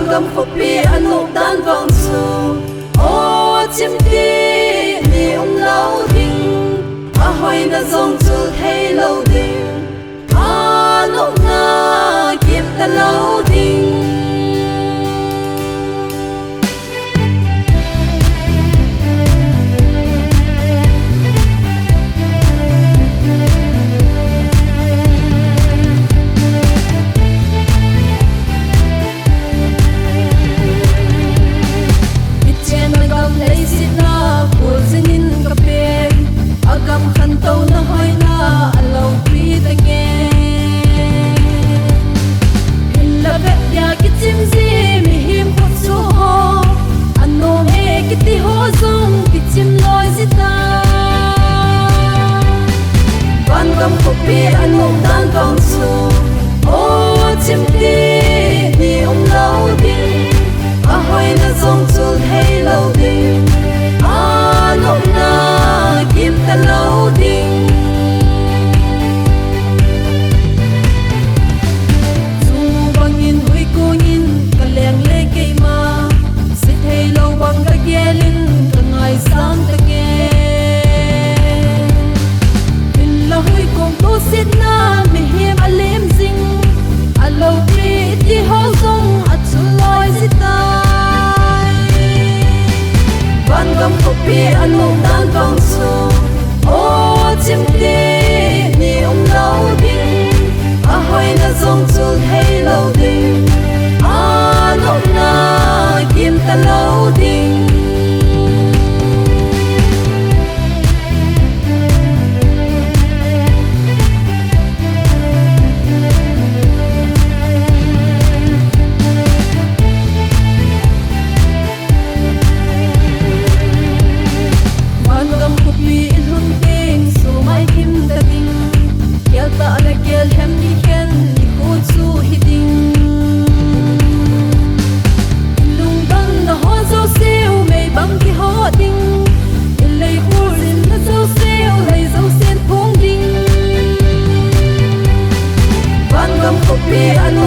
gam khopi anuk dan vang su o chim ti ni lo ding a hoi na zong chul thei lo ding anuk na kim ta lo ding agam khan to na hoi na alo tui ta nge in la ve ya ki chim ji mi him ko chu ho anno me ki ti ho zong ki chim loi ji ta van gam ko pi anno dan vang su o chim ti ni lo ding a hoi na zong chul hei lo ding anno na kim ta lo ding zu bang in hui ko in ka leng le ke ma se thei lo bang ka gelin ka ngai sang ta nge in la hui ko to sit na mi him alim zing a lo ti ho zong a chu loi si tai van gam ko pi anok dan vang su o chim ti ni lo ding a hoi na zong chul hei lo ding anok na kim ta lo ding ta la gel hem ni hen ni ko chu hiding lung bang na ho zo seu mei bang ki ho ding lei hurin na zo seu lei zo sen phong ding van gam ko pi an